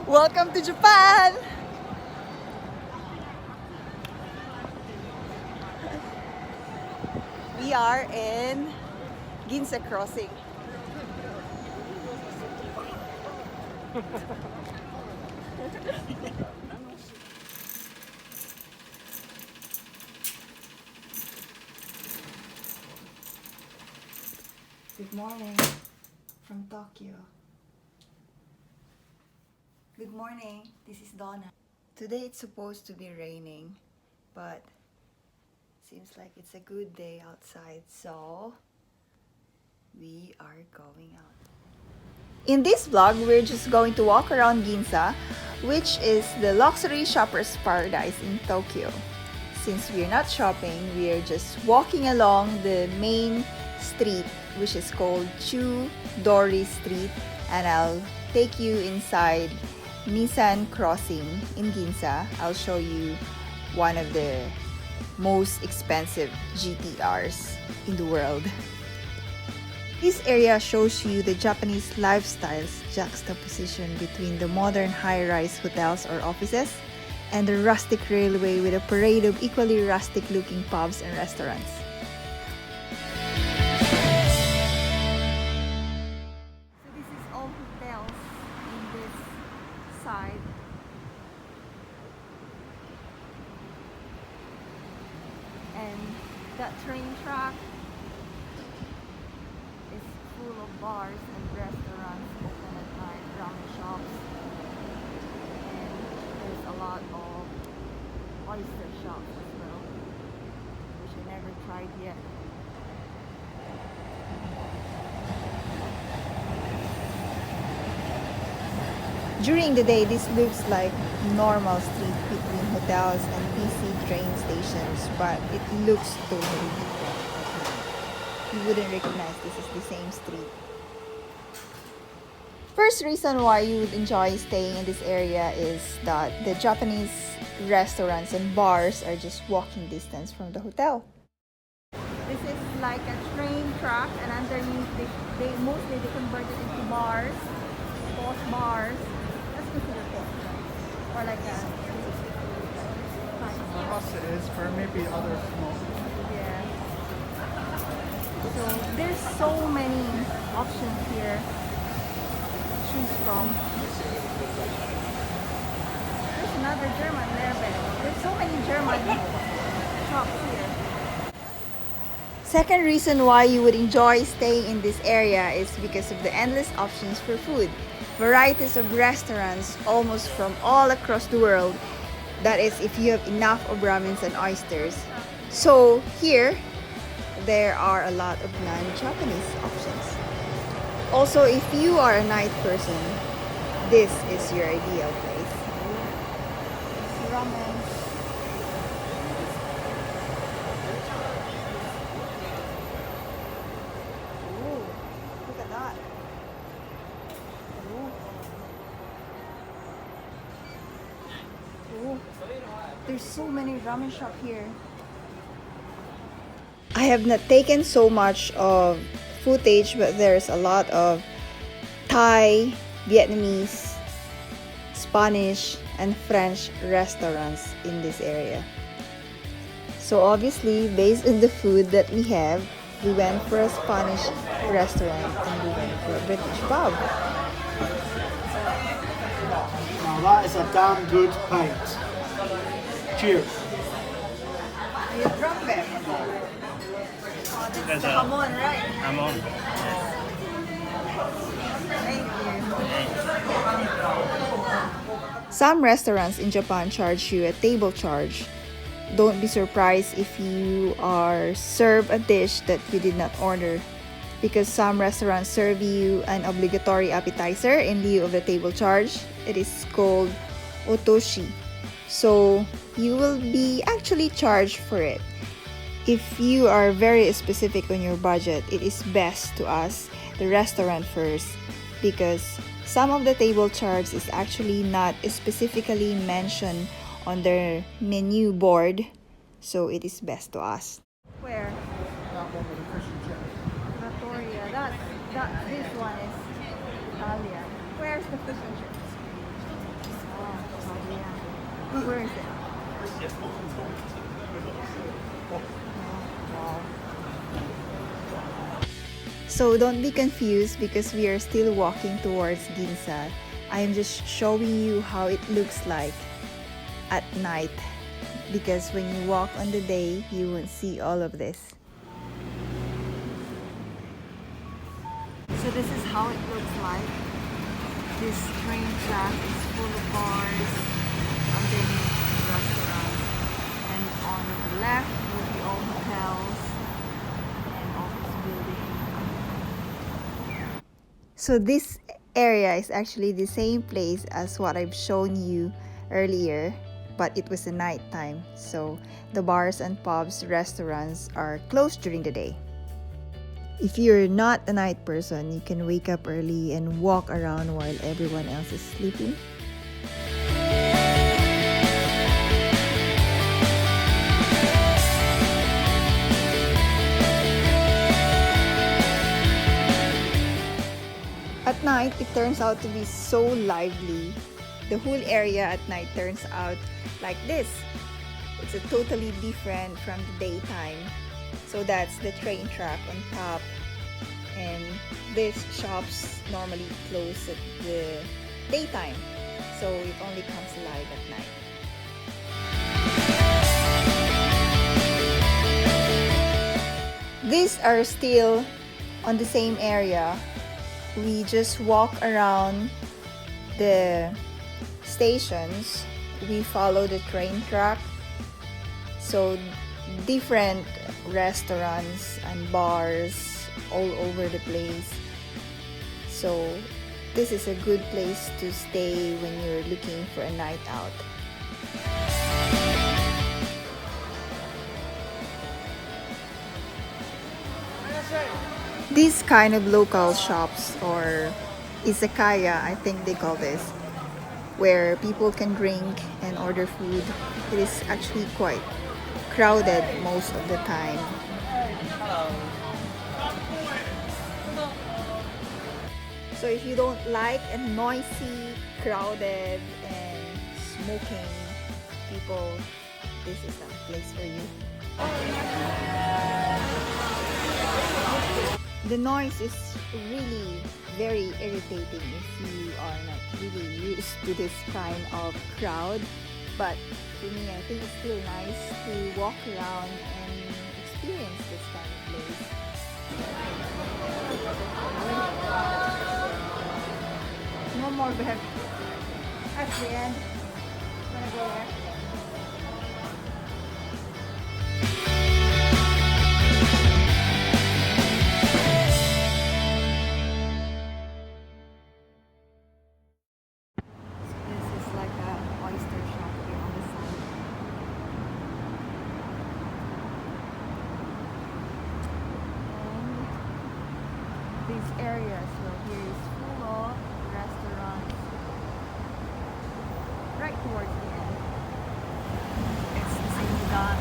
Welcome to Japan! We are in Ginza Crossing. Good morning from Tokyo. Good morning, this is Donna. Today it's supposed to be raining, but seems like it's a good day outside, so we are going out. In this vlog, we're just going to walk around Ginza, which is the luxury shopper's paradise in Tokyo. Since we're not shopping, we're just walking along the main street, which is called Chudori Street, and I'll take you inside Nissan Crossing in Ginza. I'll show you one of the most expensive GTRs in the world. This area shows you the Japanese lifestyle's juxtaposition between the modern high-rise hotels or offices and the rustic railway with a parade of equally rustic-looking pubs and restaurants. So this is all hotels in this side. And that train track is full of bars and restaurants open at night, ramen shops, and there's a lot of oyster shops as well, which I never tried yet. During the day, this looks like normal street between hotels and busy train stations, but it looks totally different at night. You wouldn't recognize this is the same street. First reason why you would enjoy staying in this area is that the Japanese restaurants and bars are just walking distance from the hotel. This is like a train track, and underneath they mostly convert it into bars, post bars. Let's consider post, or like a. For us it is, for maybe others no. Yeah. So there's so many options here to choose from. There's another German there, but there's so many German shops here. Second reason why you would enjoy staying in this area is because of the endless options for food. Varieties of restaurants almost from all across the world. That is, if you have enough of ramens and oysters. So here, there are a lot of non-Japanese options. Also, if you are a night person, this is your ideal place. Ramen. Ooh, look at that. Ooh. There's so many ramen shops here. I have not taken so much of footage, but there's a lot of Thai, Vietnamese, Spanish, and French restaurants in this area. So obviously, based on the food that we have, we went for a Spanish restaurant and we went for a British pub. Now that is a damn good pint. Cheers. Are you drunk there? Oh, that's the hamon, right? I'm on. Thank you. Some restaurants in Japan charge you a table charge. Don't be surprised if you are served a dish that you did not order, because some restaurants serve you an obligatory appetizer in lieu of the table charge. It is called otoshi. So you will be actually charged for it. If you are very specific on your budget, it is best to ask the restaurant first, because some of the table charge is actually not specifically mentioned on their menu board, so it is best to ask. Where? That one with the fish and chips. Trattoria. This one is Italian. Where's the fish and chips? Where is it? Wow. So don't be confused because we are still walking towards Ginza. I am just showing you how it looks like at night, because when you walk on the day, you won't see all of this. So this is how it looks like. This train track is full of bars, underneath restaurants, and on the left will be all hotels and office buildings. So this area is actually the same place as what I've shown you earlier, but it was the night time, so the bars and pubs, restaurants are closed during the day. If you're not a night person, you can wake up early and walk around while everyone else is sleeping. At night, it turns out to be so lively. The whole area at night turns out like this. It's a totally different from the daytime. So that's the train track on top, and these shops normally close at the daytime, so it only comes alive at night. These are still on the same area. We just walk around the stations. We follow the train track, so different restaurants and bars all over the place. So this is a good place to stay when you're looking for a night out. These kind of local shops, or Izakaya, I think they call this, where people can drink and order food, it is actually quite crowded most of the time. So if you don't like a noisy, crowded, and smoking people, this is a place for you. The noise is really very irritating if you are not really used to this kind of crowd. But for me, I think it's still nice to walk around and experience this kind of place. No more bed. That's the end. I'm gonna go there. These areas, well, here is full of restaurants right towards the end. It's the same dot.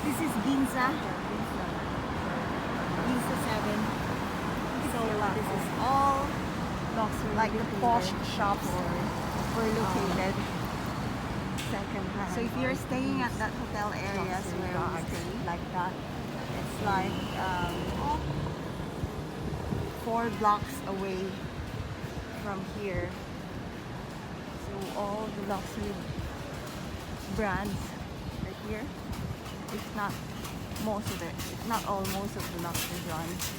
This is Ginza. Ginza 7. So this is all like the posh shops were located. So if you're staying at that hotel areas where we stay, like that, it's like 4 blocks away from here. So all the luxury brands right here. If not most of it, if not all, most of the luxury brands.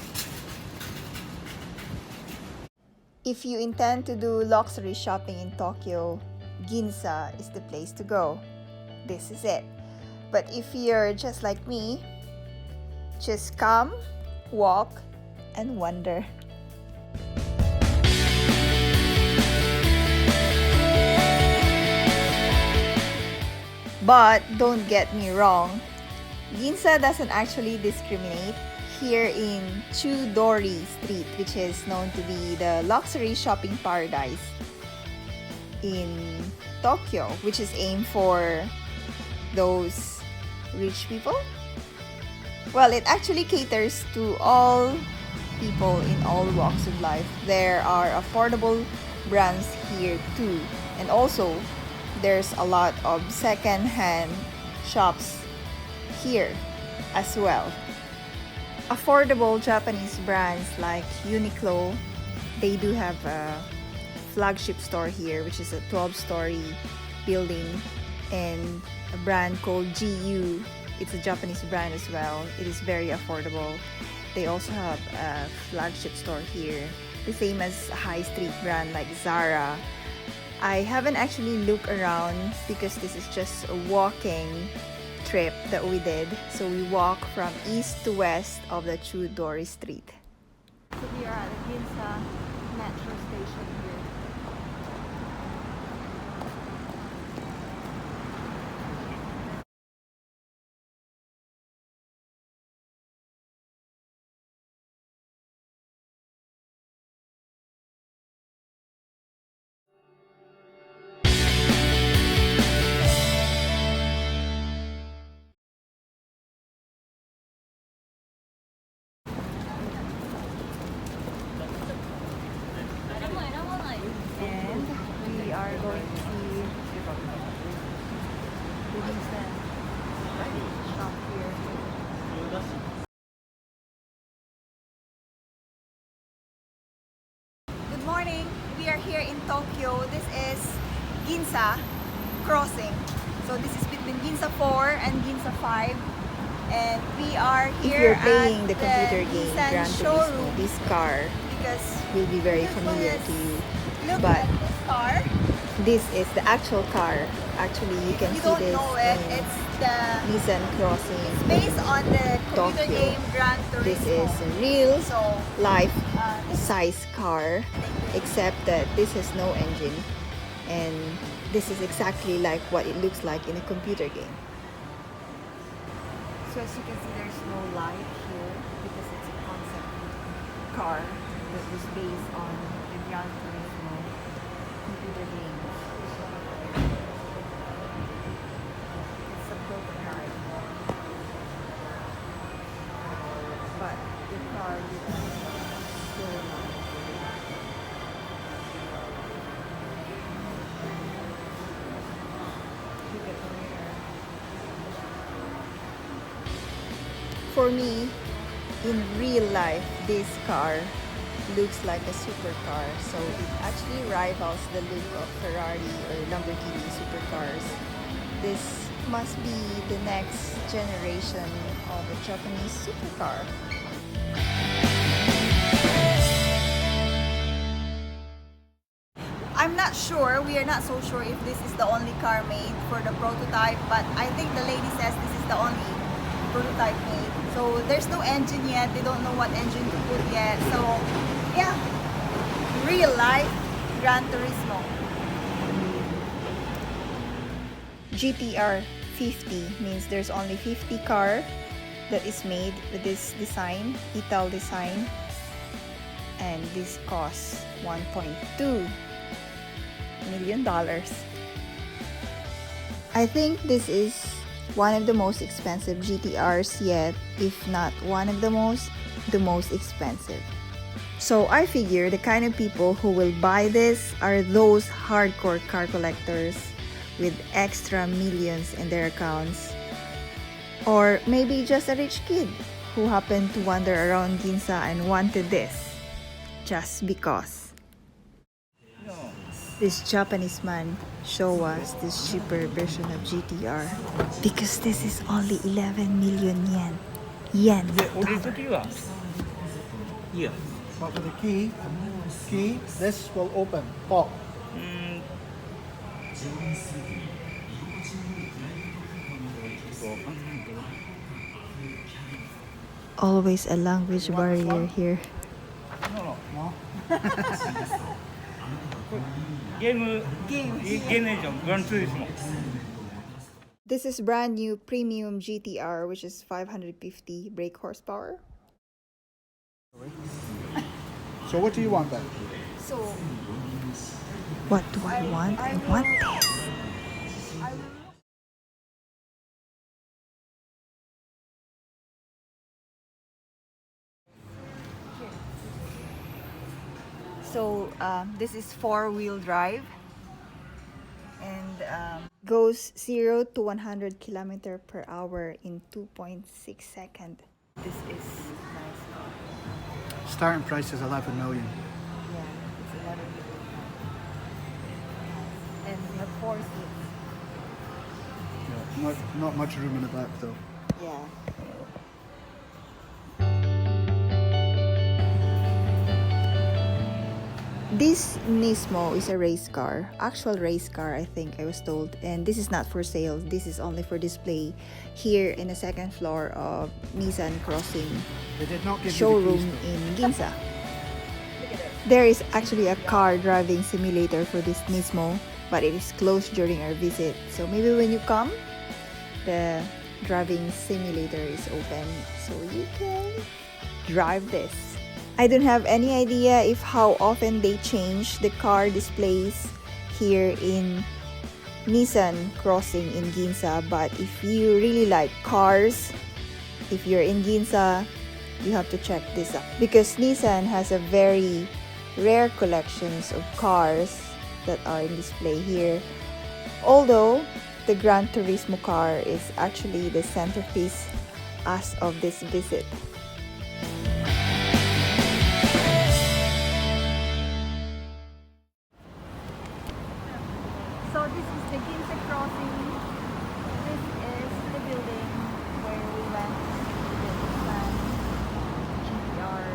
If you intend to do luxury shopping in Tokyo, Ginza is the place to go. This is it. But if you're just like me, just come, walk, and wander. But don't get me wrong, Ginza doesn't actually discriminate. Here in Chudori Street, which is known to be the luxury shopping paradise in Tokyo, which is aimed for those rich people. Well, it actually caters to all people in all walks of life. There are affordable brands here too, and also there's a lot of second-hand shops here as well. Affordable Japanese brands like Uniqlo, they do have a flagship store here, which is a 12-story building, and a brand called GU. It's a Japanese brand as well. It is very affordable. They also have a flagship store here, the same as a high street brand like Zara. I haven't actually looked around because this is just a walking trip that we did. So we walk from east to west of the Chudori Street. So we are at the Ginza metro station here. And we are going to see the Nissan shop here. Good morning. We are here in Tokyo. This is Ginza Crossing. So this is between Ginza 4 and Ginza 5. And we are here If you're playing at the computer game Nissan Gran Turismo, showroom this car because will be very familiar to you. look But at this car. this is the actual car. Actually, you can If you see don't this know it, in it's the Nissan Crossing. based on the computer Tokyo. game Gran Turismo. This is a real So life this size car, except that this has no engine, and this is exactly like what it looks like in a computer game. So as you can see, there's no light here because it's a concept car that was based on the Gran Turismo computer game. It's a prototype, but the car looks so nice. Look at the mirror. For me, in real life, this car looks like a supercar. So it actually rivals the look of Ferrari or Lamborghini supercars. This must be the next generation of a Japanese supercar. I'm not sure, we are not so sure if this is the only car made for the prototype, but I think the lady says this is the only prototype made. So there's no engine yet, they don't know what engine to put yet. So yeah, real life Gran Turismo. GTR 50 means there's only 50 car that is made with this design, Ital design, and this costs $1.2 million. I think this is one of the most expensive GTRs yet, if not one of the most expensive. So I figure the kind of people who will buy this are those hardcore car collectors with extra millions in their accounts, or maybe just a rich kid who happened to wander around Ginza and wanted this just because. This Japanese man show us this cheaper version of GTR because this is only 11 million yen. Yen. Dollar. Yeah. But for the key, this will open. Pop. Always a language barrier here. No? ゲームでしょ、グランツーリスモ。This is brand new premium GTR, which is 550 brake horsepower. So what do you want then? So, What do I want? I want this. I will. So, this is four-wheel drive. And Goes 0 to 100 kilometer per hour in 2.6 seconds. this is nice car. Starting price is 11 million. Yeah, it's 11 million. And we have 4 seats. Yeah, not much room in the back though. Yeah. This Nismo is a race car, actual race car, I think I was told, and this is not for sale. This is only for display here in the second floor of Nissan Crossing They did not give showroom you the keys, in Ginza. There is actually a car driving simulator for this Nismo, but it is closed during our visit. So maybe when you come, the driving simulator is open so you can drive this. I don't have any idea if how often they change the car displays here in Nissan Crossing in Ginza, but if you really like cars, if you're in Ginza, you have to check this out because Nissan has a very rare collections of cars that are in display here. Although the Gran Turismo car is actually the centerpiece as of this visit. So this is the Ginza Crossing. This is the building where we went to the Nissan GTR.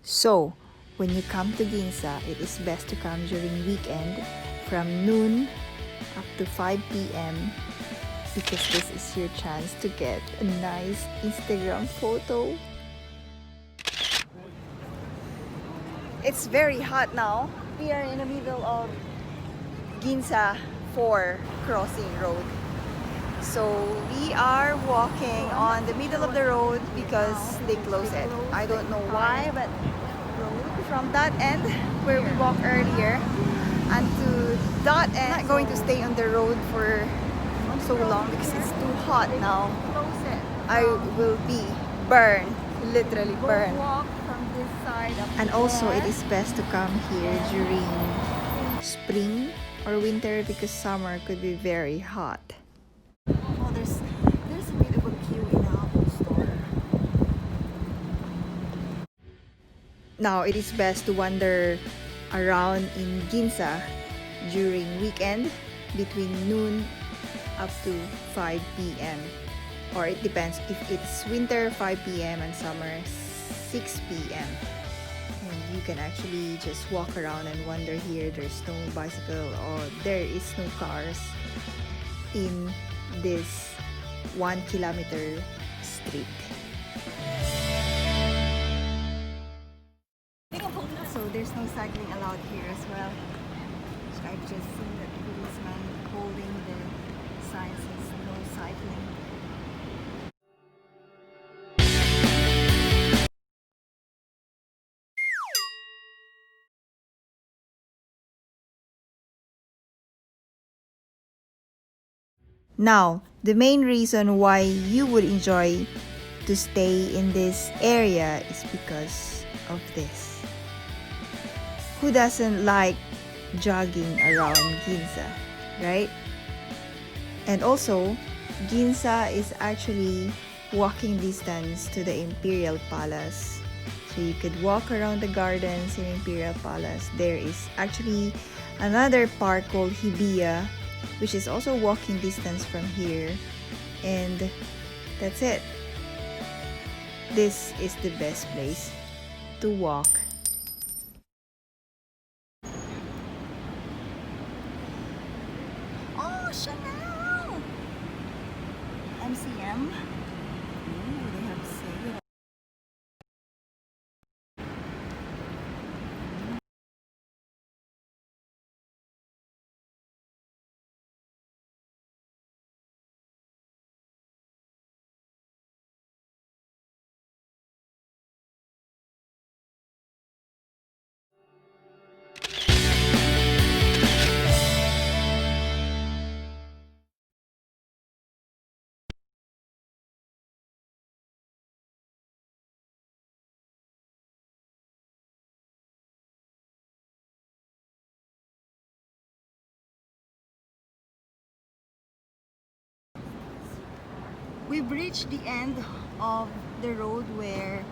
So, when you come to Ginza, it is best to come during weekend from noon up to 5 p.m. because this is your chance to get a nice Instagram photo. It's very hot now. We are in the middle of Ginza 4 crossing road. So we are walking on the middle of the road because they close it. I don't know why, but from that end where we walked earlier and to that end, I'm not going to stay on the road for so long because it's too hot now. I will be burned, literally burned. Walk from this side up And to also there. it is best to come here during spring or winter because summer could be very hot. Oh, there's a bit of a queue in the Apple store. Now it is best to wander around in Ginza during weekend between noon up to 5 p.m. Or it depends if it's winter 5 p.m. and summer 6 p.m. And you can actually just walk around and wander here. There's no bicycle or there is no cars in this 1 kilometer street. So there's no cycling allowed here as well. I've just seen that policeman holding the sign says no cycling. Now, the main reason why you would enjoy to stay in this area is because of this. Who doesn't like jogging around Ginza, right? And also, Ginza is actually walking distance to the Imperial Palace. So you could walk around the gardens in Imperial Palace. There is actually another park called Hibiya which is also walking distance from here. And that's it. This is the best place to walk. Oh, Chanel! MCM. Ooh, they have sale. We've reached the end of the road where